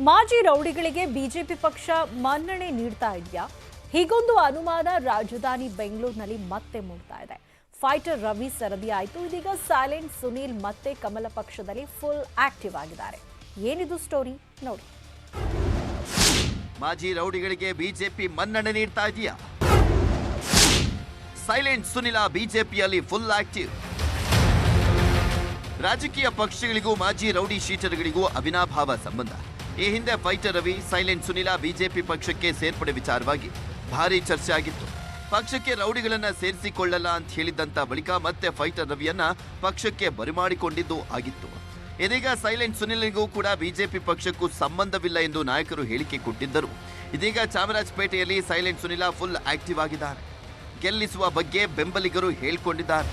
ಮಾಜಿ ರೌಡಿಗಳಿಗೆ ಬಿಜೆಪಿ ಪಕ್ಷ ಮನ್ನಣೆ ನೀಡ್ತಾ ಇದೆಯಾ? ಹೀಗೊಂದು ಅನುಮಾನ ರಾಜಧಾನಿ ಬೆಂಗಳೂರಿನಲ್ಲಿ ಮತ್ತೆ ಮೂಡ್ತಾ ಇದೆ. ಫೈಟರ್ ರವಿ ಸರದಿ ಆಯಿತು. ಇದೀಗ ಸೈಲೆಂಟ್ ಸುನೀಲ್ ಮತ್ತೆ ಕಮಲ ಪಕ್ಷದಲ್ಲಿ ಫುಲ್ ಆಕ್ಟಿವ್ ಆಗಿದ್ದಾರೆ. ಏನಿದು ಸ್ಟೋರಿ ನೋಡಿ. ಮಾಜಿ ರೌಡಿಗಳಿಗೆ ಬಿಜೆಪಿ ಮನ್ನಣೆ ನೀಡ್ತಾ ಇದೆಯಾ? ಸೈಲೆಂಟ್ ಸುನಿಲ ಬಿಜೆಪಿಯಲ್ಲಿ ಫುಲ್ ಆಕ್ಟಿವ್. ರಾಜಕೀಯ ಪಕ್ಷಗಳಿಗೂ ಮಾಜಿ ರೌಡಿ ಶೀಟರ್ಗಳಿಗೂ ಅವಿನಾಭಾವ ಸಂಬಂಧ. ಈ ಹಿಂದೆ fighter Ravi, silent Sunil BJP ಪಕ್ಷಕ್ಕೆ ಸೇರ್ಪಡೆ ವಿಚಾರವಾಗಿ ಭಾರಿ ಚರ್ಚೆ ಆಗಿತ್ತು. ಪಕ್ಷಕ್ಕೆ ರೌಡಿಗಳನ್ನ ಸೇರಿಸಿಕೊಳ್ಳಲ್ಲ ಅಂತ ಹೇಳಿದಂತ ಬಳಿಕ ಮತ್ತೆ ಫೈಟರ್ ರವಿಯನ್ನ ಪಕ್ಷಕ್ಕೆ ಬರಿಮಾಡಿಕೊಂಡಿದ್ದು ಆಗಿತ್ತು. ಇದೀಗ ಸೈಲೆಂಟ್ ಸುನಿಲ್ಗೂ ಕೂಡ ಬಿಜೆಪಿ ಪಕ್ಷಕ್ಕೂ ಸಂಬಂಧವಿಲ್ಲ ಎಂದು ನಾಯಕರು ಹೇಳಿಕೆ ಕೊಟ್ಟಿದ್ದರು. ಇದೀಗ ಚಾಮರಾಜಪೇಟೆಯಲ್ಲಿ ಸೈಲೆಂಟ್ ಸುನಿಲ ಫುಲ್ ಆಕ್ಟಿವ್ ಆಗಿದ್ದಾರೆ. ಗೆಲ್ಲಿಸುವ ಬಗ್ಗೆ ಬೆಂಬಲಿಗರು ಹೇಳಿಕೊಂಡಿದ್ದಾರೆ.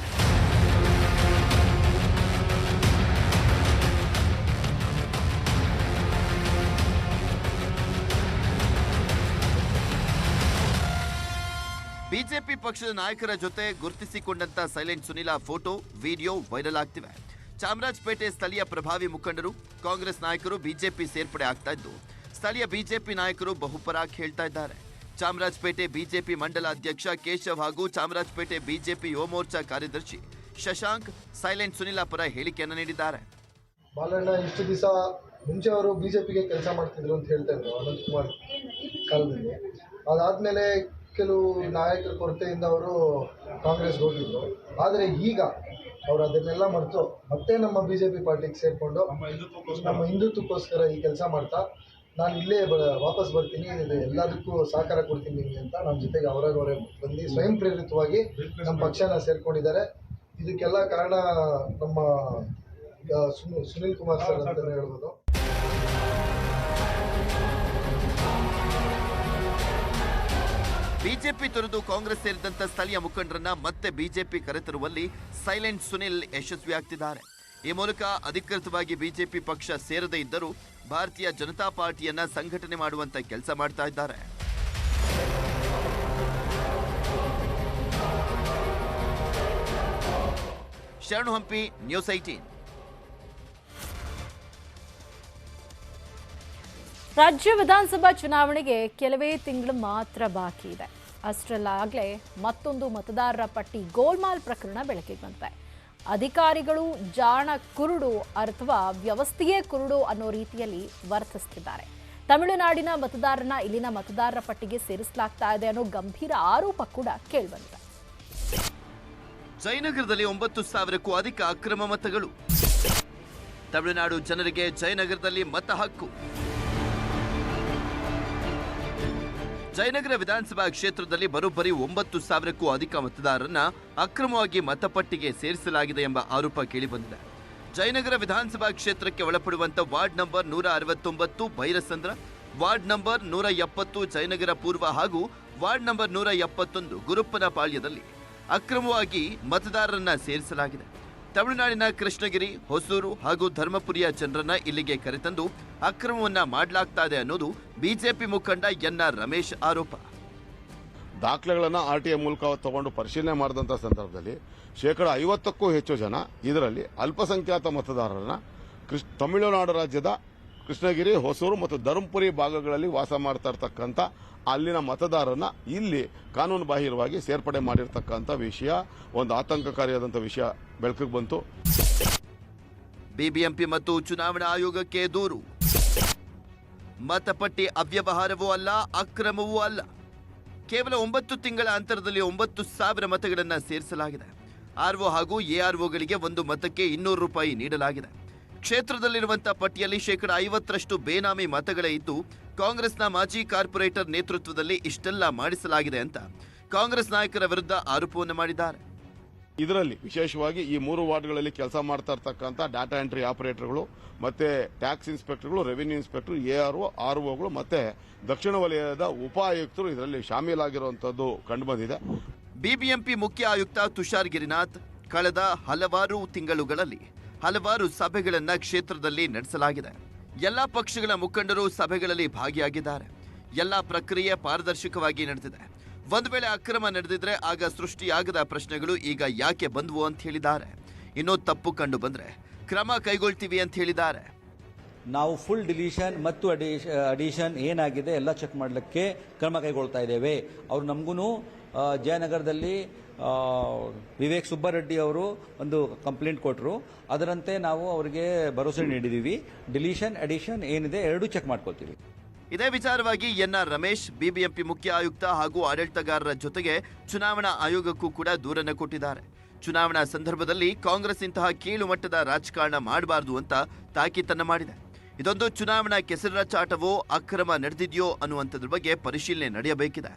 ಬಿಜೆಪಿ ಪಕ್ಷದ ನಾಯಕರ ಜೊತೆ ಗುರುತಿಸಿಕೊಂಡಂತ silent Sunila photo, video viral ಆಗ್ತಿವೆ. ಚಾಮರಾಜಪೇಟೆ ಸ್ಥಳೀಯ ಪ್ರಭಾವಿ ಮುಖಂಡರು, ಕಾಂಗ್ರೆಸ್ ನಾಯಕರು ಬಿಜೆಪಿ ಸೇರ್ಪಡೆ ಆಗ್ತಾ ಇದ್ದು, ಸ್ಥಳೀಯ ಬಿಜೆಪಿ ನಾಯಕರು ಬಹುಪರಾಗಿ ಹೇಳ್ತಾ ಇದ್ದಾರೆ. ಚಾಮರಾಜಪೇಟೆ ಬಿಜೆಪಿ ಮಂಡಲ ಅಧ್ಯಕ್ಷ ಕೇಶವ್ ಹಾಗೂ ಚಾಮರಾಜಪೇಟೆ ಬಿಜೆಪಿ ಯುವ ಮೋರ್ಚಾ ಕಾರ್ಯದರ್ಶಿ ಶಶಾಂಕ್ ಸೈಲೆಂಟ್ ಸುನಿಲ ಪರ ಹೇಳಿಕೆಯನ್ನು ನೀಡಿದ್ದಾರೆ. ಬಾಲಣ್ಣ ಇಷ್ಟು ದಿವಸ ಮುಂಚೆ ಅವರು ಬಿಜೆಪಿಗೆ ಕೆಲಸ ಮಾಡ್ತಿದ್ರು ಅಂತ ಹೇಳ್ತಾ ಇದ್ರು ಅನಂತ್ ಕುಮಾರ್ ಕಾಲದಲ್ಲಿ. ಅದಾದ್ಮೇಲೆ ಕೆಲವು ನಾಯಕರ ಕೊರತೆಯಿಂದ ಅವರು ಕಾಂಗ್ರೆಸ್ಗೆ ಹೋಗಿದ್ರು. ಆದರೆ ಈಗ ಅವರು ಅದನ್ನೆಲ್ಲ ಮರೆತು ಮತ್ತೆ ನಮ್ಮ ಬಿಜೆಪಿ ಪಾರ್ಟಿಗೆ ಸೇರಿಕೊಂಡು ನಮ್ಮ ಹಿಂದುತ್ವಕ್ಕೋಸ್ಕರ ಈ ಕೆಲಸ ಮಾಡ್ತಾ ನಾನು ಇಲ್ಲೇ ವಾಪಸ್ ಬರ್ತೀನಿ, ಎಲ್ಲದಕ್ಕೂ ಸಹಕಾರ ಕೊಡ್ತೀನಿ ಅಂತ ನಮ್ಮ ಜೊತೆಗೆ ಅವರಾಗವರೇ ಬಂದು ಸ್ವಯಂ ಪ್ರೇರಿತವಾಗಿ ನಮ್ಮ ಪಕ್ಷನ ಸೇರ್ಕೊಂಡಿದ್ದಾರೆ. ಇದಕ್ಕೆಲ್ಲ ಕಾರಣ ನಮ್ಮ ಸುನೀಲ್ ಕುಮಾರ್ ಸರ್ ಅಂತಲೇ ಹೇಳ್ಬೋದು. ಬಿಜೆಪಿ ತೊರೆದು ಕಾಂಗ್ರೆಸ್ ಸೇರಿದಂತ ಸ್ಥಳೀಯ ಮುಖಂಡರನ್ನ ಮತ್ತೆ ಬಿಜೆಪಿ ಕರೆತರುವಲ್ಲಿ ಸೈಲೆಂಟ್ ಸುನಿಲ್ ಯಶಸ್ವಿಯಾಗ್ತಿದ್ದಾರೆ. ಈ ಮೂಲಕ ಅಧಿಕೃತವಾಗಿ ಬಿಜೆಪಿ ಪಕ್ಷ ಸೇರದೇ ಇದ್ದರೂ ಭಾರತೀಯ ಜನತಾ ಪಾರ್ಟಿಯನ್ನ ಸಂಘಟನೆ ಮಾಡುವಂತ ಕೆಲಸ ಮಾಡ್ತಾ ಇದ್ದಾರೆ. ಶರಣು ಹಂಪಿ, ನ್ಯೂಸ್ 18. ರಾಜ್ಯ ವಿಧಾನಸಭಾ ಚುನಾವಣೆಗೆ ಕೆಲವೇ ತಿಂಗಳು ಮಾತ್ರ ಬಾಕಿ ಇದೆ. ಅಷ್ಟರಲ್ಲಾಗಲೇ ಮತ್ತೊಂದು ಮತದಾರರ ಪಟ್ಟಿ ಗೋಲ್ಮಾಲ್ ಪ್ರಕರಣ ಬೆಳಕಿಗೆ ಬಂದಿದೆ. ಅಧಿಕಾರಿಗಳು ಜಾಣ ಕುರುಡು ಅಥವಾ ವ್ಯವಸ್ಥೆಯೇ ಕುರುಡು ಅನ್ನೋ ರೀತಿಯಲ್ಲಿ ವರ್ತಿಸುತ್ತಿದ್ದಾರೆ. ತಮಿಳುನಾಡಿನ ಮತದಾರರನ್ನ ಇಲ್ಲಿನ ಮತದಾರರ ಪಟ್ಟಿಗೆ ಸೇರಿಸಲಾಗ್ತಾ ಇದೆ ಅನ್ನೋ ಗಂಭೀರ ಆರೋಪ ಕೂಡ ಕೇಳಿಬಂದಿದೆ. ಜಯನಗರದಲ್ಲಿ 9,000ಕ್ಕೂ ಅಧಿಕ ಅಕ್ರಮ ಮತಗಳು. ತಮಿಳುನಾಡು ಜನರಿಗೆ ಜಯನಗರದಲ್ಲಿ ಮತ ಹಕ್ಕು. ಜಯನಗರ ವಿಧಾನಸಭಾ ಕ್ಷೇತ್ರದಲ್ಲಿ ಬರೋಬ್ಬರಿ 9,000ಕ್ಕೂ ಅಧಿಕ ಮತದಾರರನ್ನ ಅಕ್ರಮವಾಗಿ ಮತಪಟ್ಟಿಗೆ ಸೇರಿಸಲಾಗಿದೆ ಎಂಬ ಆರೋಪ ಕೇಳಿಬಂದಿದೆ. ಜಯನಗರ ವಿಧಾನಸಭಾ ಕ್ಷೇತ್ರಕ್ಕೆ ಒಳಪಡುವಂತ ward number 169 Byrasandra, ward number 170 Jayanagar ಪೂರ್ವ ಹಾಗೂ ವಾರ್ಡ್ ನಂಬರ್ 171 ಗುರುಪ್ಪನಪಾಳ್ಯದಲ್ಲಿ ಅಕ್ರಮವಾಗಿ ಮತದಾರರನ್ನ ಸೇರಿಸಲಾಗಿದೆ. ತಮಿಳುನಾಡಿನ ಕೃಷ್ಣಗಿರಿ, ಹೊಸೂರು ಹಾಗೂ ಧರ್ಮಪುರಿಯ ಜನರನ್ನ ಇಲ್ಲಿಗೆ ಕರೆತಂದು ಅಕ್ರಮವನ್ನ ಮಾಡಲಾಗ್ತಾ ಇದೆ ಅನ್ನೋದು ಬಿಜೆಪಿ ಮುಖಂಡ ಎನ್ಆರ್ ರಮೇಶ್ ಆರೋಪ. ದಾಖಲೆಗಳನ್ನು ಆರ್ಟಿಐ ಮೂಲಕ ತಗೊಂಡು ಪರಿಶೀಲನೆ ಮಾಡಿದಂಥ ಸಂದರ್ಭದಲ್ಲಿ 50%ಕ್ಕೂ ಹೆಚ್ಚು ಜನ ಇದರಲ್ಲಿ ಅಲ್ಪಸಂಖ್ಯಾತ ಮತದಾರರನ್ನ ತಮಿಳುನಾಡು ರಾಜ್ಯದ ಕೃಷ್ಣಗಿರಿ, ಹೊಸೂರು ಮತ್ತು ಧರ್ಮಪುರಿ ಭಾಗಗಳಲ್ಲಿ ವಾಸ ಮಾಡ್ತಾ ಇರ್ತಕ್ಕಂಥ ಅಲ್ಲಿನ ಮತದಾರರನ್ನ ಇಲ್ಲಿ ಕಾನೂನು ಬಾಹಿರವಾಗಿ ಸೇರ್ಪಡೆ ಮಾಡಿರ್ತಕ್ಕಂಥ ವಿಷಯ ಒಂದು ಆತಂಕಕಾರಿಯಾದಂಥ ವಿಷಯ ಬೆಳಕಿಗೆ ಬಂತು. ಬಿಬಿಎಂಪಿ ಮತ್ತು ಚುನಾವಣಾ ಆಯೋಗಕ್ಕೆ ದೂರು. ಮತಪಟ್ಟಿ ಅವ್ಯವಹಾರವೂ ಅಲ್ಲ, ಅಕ್ರಮವೂ ಅಲ್ಲ. ಕೇವಲ 9 ತಿಂಗಳ ಅಂತರದಲ್ಲಿ 9,000 ಮತಗಳನ್ನು ಸೇರಿಸಲಾಗಿದೆ. ಆರ್ಒ ಹಾಗೂ ಎಆರ್ಒಗಳಿಗೆ ಒಂದು ಮತಕ್ಕೆ 200 ರೂಪಾಯಿ ನೀಡಲಾಗಿದೆ. ಕ್ಷೇತ್ರದಲ್ಲಿರುವಂತಹ ಪಟ್ಟಿಯಲ್ಲಿ 50% ಬೇನಾಮಿ ಮತಗಳೇ ಇದ್ದು, ಕಾಂಗ್ರೆಸ್ನ ಮಾಜಿ ಕಾರ್ಪೊರೇಟರ್ ನೇತೃತ್ವದಲ್ಲಿ ಇಷ್ಟೆಲ್ಲ ಮಾಡಿಸಲಾಗಿದೆ ಅಂತ ಕಾಂಗ್ರೆಸ್ ನಾಯಕರ ವಿರುದ್ಧ ಆರೋಪವನ್ನು ಮಾಡಿದ್ದಾರೆ. ಇದರಲ್ಲಿ ವಿಶೇಷವಾಗಿ ಈ 3 ವಾರ್ಡ್ಗಳಲ್ಲಿ ಕೆಲಸ ಮಾಡ್ತಾ ಇರ್ತಕ್ಕಂಥ ಡಾಟಾ ಎಂಟ್ರಿ ಆಪರೇಟರ್ಗಳು, ಮತ್ತೆ ಟ್ಯಾಕ್ಸ್ ಇನ್ಸ್ಪೆಕ್ಟರ್ಗಳು, ರೆವಿನ್ಯೂ ಇನ್ಸ್ಪೆಕ್ಟರ್, ಎಆರ್ಒ, ಆರ್ಒಗಳು ಮತ್ತೆ ದಕ್ಷಿಣ ವಲಯದ ಉಪ ಆಯುಕ್ತರು ಇದರಲ್ಲಿ ಶಾಮೀಲಾಗಿರುವಂತದ್ದು ಕಂಡುಬಂದಿದೆ. ಬಿಬಿಎಂಪಿ ಮುಖ್ಯ ಆಯುಕ್ತ ತುಷಾರ್ ಗಿರಿನಾಥ್ ಕಳೆದ ಹಲವಾರು ತಿಂಗಳುಗಳಲ್ಲಿ ಹಲವಾರು ಸಭೆಗಳನ್ನ ಕ್ಷೇತ್ರದಲ್ಲಿ ನಡೆಸಲಾಗಿದೆ. ಎಲ್ಲಾ ಪಕ್ಷಗಳ ಮುಖಂಡರು ಸಭೆಗಳಲ್ಲಿ ಭಾಗಿಯಾಗಿದ್ದಾರೆ. ಎಲ್ಲಾ ಪ್ರಕ್ರಿಯೆ ಪಾರದರ್ಶಕವಾಗಿ ನಡೆದಿದೆ. ಒಂದು ವೇಳೆ ಅಕ್ರಮ ನಡೆದಿದ್ರೆ ಆಗ ಸೃಷ್ಟಿಯಾಗದ ಪ್ರಶ್ನೆಗಳು ಈಗ ಯಾಕೆ ಬಂದವು ಅಂತ ಹೇಳಿದ್ದಾರೆ. ಇನ್ನೂ ತಪ್ಪು ಕಂಡು ಬಂದ್ರೆ ಕ್ರಮ ಕೈಗೊಳ್ತೀವಿ ಅಂತ ಹೇಳಿದ್ದಾರೆ. ನಾವು ಫುಲ್ ಡಿಲೀಷನ್ ಮತ್ತು ಅಡಿಷನ್ ಏನಾಗಿದೆ ಎಲ್ಲ ಚೆಕ್ ಮಾಡಲಿಕ್ಕೆ ಕ್ರಮ ಕೈಗೊಳ್ತಾ ಇದ್ದೇವೆ. ಅವರು ನಮಗೂ ಜಯನಗರದಲ್ಲಿ ವಿವೇಕ್ ಸುಬ್ಬರೆಡ್ಡಿ ಅವರು ಒಂದು ಕಂಪ್ಲೇಂಟ್ ಕೊಟ್ಟರು, ಅದರಂತೆ ನಾವು ಅವರಿಗೆ ಭರವಸೆ ನೀಡಿದ್ದೀವಿ. ಡಿಲೀಷನ್ ಅಡಿಷನ್ ಏನಿದೆ ಎರಡೂ ಚೆಕ್ ಮಾಡ್ಕೊಳ್ತೀವಿ. ಇದೇ ವಿಚಾರವಾಗಿ ಎನ್ಆರ್ ರಮೇಶ್ ಬಿಬಿಎಂಪಿ ಮುಖ್ಯ ಆಯುಕ್ತ ಹಾಗೂ ಆಡಳಿತಗಾರರ ಜೊತೆಗೆ ಚುನಾವಣಾ ಆಯೋಗಕ್ಕೂ ಕೂಡ ದೂರನ್ನು ಕೊಟ್ಟಿದ್ದಾರೆ. ಚುನಾವಣಾ ಸಂದರ್ಭದಲ್ಲಿ ಕಾಂಗ್ರೆಸ್ ಇಂತಹ ಕೀಳು ಮಟ್ಟದ ರಾಜಕಾರಣ ಮಾಡಬಾರದು ಅಂತ ತಾಕೀತನ್ನ ಮಾಡಿದೆ. ಇದೊಂದು ಚುನಾವಣಾ ಕೆಸರಿನ ಚಾಟವೋ ಅಕ್ರಮ ನಡೆದಿದೆಯೋ ಅನ್ನುವಂಥದ್ರ ಬಗ್ಗೆ ಪರಿಶೀಲನೆ ನಡೆಯಬೇಕಿದೆ.